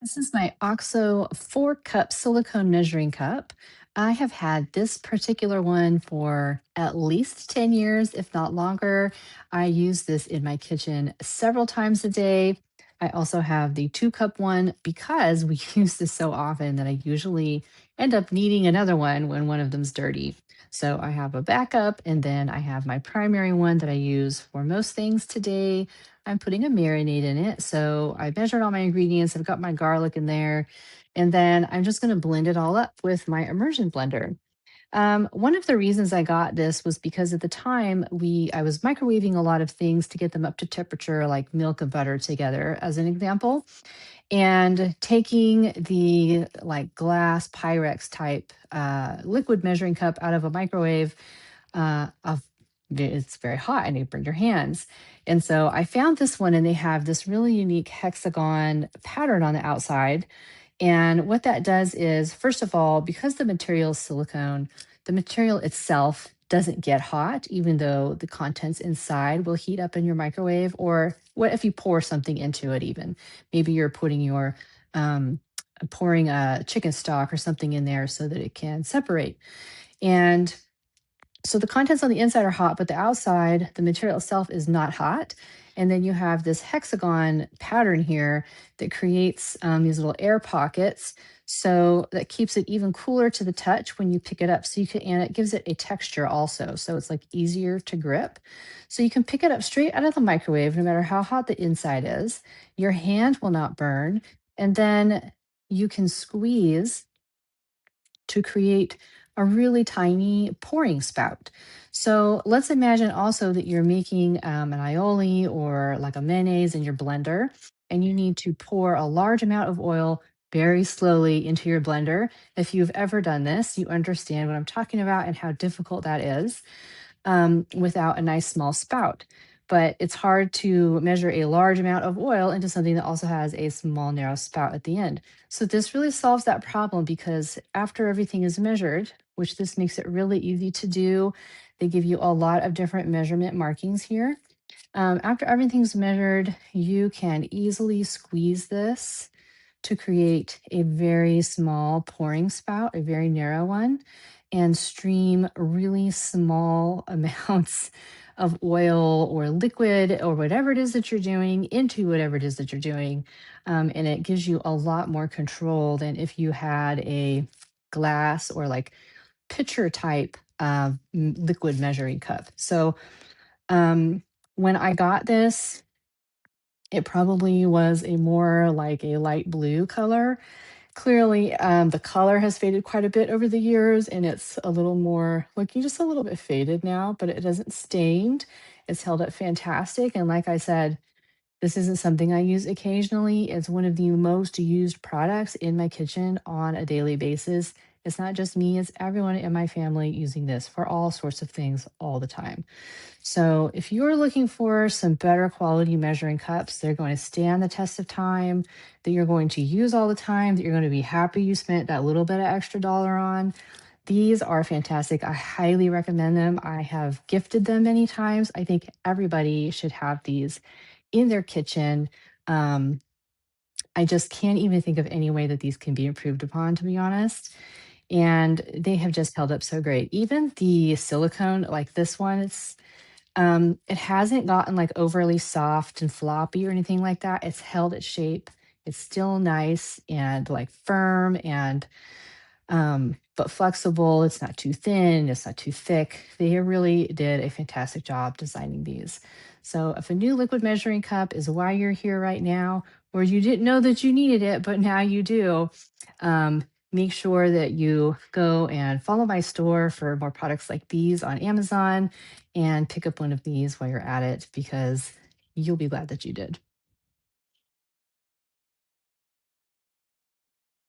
This is my OXO 4 cup silicone measuring cup. I have had this particular one for at least 10 years, if not longer. I use this in my kitchen several times a day. I also have the 2 cup one because we use this so often that I usually end up needing another one when one of them's dirty. So I have a backup, and then I have my primary one that I use for most things today. I'm putting a marinade in it. So I measured all my ingredients. I've got my garlic in there. And then I'm just going to blend it all up with my immersion blender. One of the reasons I got this was because at the time I was microwaving a lot of things to get them up to temperature, like milk and butter together, as an example, and taking the like glass Pyrex type liquid measuring cup out of a microwave of it's very hot and you burn your hands. And so I found this one, and they have this really unique hexagon pattern on the outside. And what that does is, first of all, because the material is silicone, the material itself doesn't get hot, even though the contents inside will heat up in your microwave. Or what if you pour something into it, even? Maybe you're putting your pouring a chicken stock or something in there so that it can separate. And so the contents on the inside are hot, but the outside, the material itself is not hot. And then you have this hexagon pattern here that creates these little air pockets. So that keeps it even cooler to the touch when you pick it up. So you can, and it gives it a texture also. So it's like easier to grip. So you can pick it up straight out of the microwave, no matter how hot the inside is. Your hand will not burn. And then you can squeeze to create a really tiny pouring spout. So let's imagine also that you're making an aioli or like a mayonnaise in your blender, and you need to pour a large amount of oil very slowly into your blender. If you've ever done this, you understand what I'm talking about and how difficult that is without a nice small spout. But it's hard to measure a large amount of oil into something that also has a small, narrow spout at the end. So this really solves that problem because after everything is measured, which this makes it really easy to do, they give you a lot of different measurement markings here. After everything's measured, you can easily squeeze this to create a very small pouring spout, a very narrow one, and stream really small amounts of oil or liquid or whatever it is that you're doing into whatever it is that you're doing. And it gives you a lot more control than if you had a glass or like pitcher type liquid measuring cup. So um, when I got this, it probably was a more like a light blue color. Clearly, the color has faded quite a bit over the years, and it's a little more looking just a little bit faded now, but it isn't stained. It's held up fantastic. And like I said, this isn't something I use occasionally. It's one of the most used products in my kitchen on a daily basis. It's not just me, it's everyone in my family using this for all sorts of things all the time. So, if you're looking for some better quality measuring cups, they're going to stand the test of time, that you're going to use all the time, that you're going to be happy you spent that little bit of extra dollar on. These are fantastic. I highly recommend them. I have gifted them many times. I think everybody should have these in their kitchen. Um, I just can't even think of any way that these can be improved upon, to be honest. And they have just held up so great. Even the silicone, like this one, it hasn't gotten, like, overly soft and floppy or anything like that. It's held its shape. It's still nice and, like, firm and, but flexible. It's not too thin, it's not too thick. They really did a fantastic job designing these. So, if a new liquid measuring cup is why you're here right now, or you didn't know that you needed it, but now you do, make sure that you go and follow my store for more products like these on Amazon and pick up one of these while you're at it because you'll be glad that you did.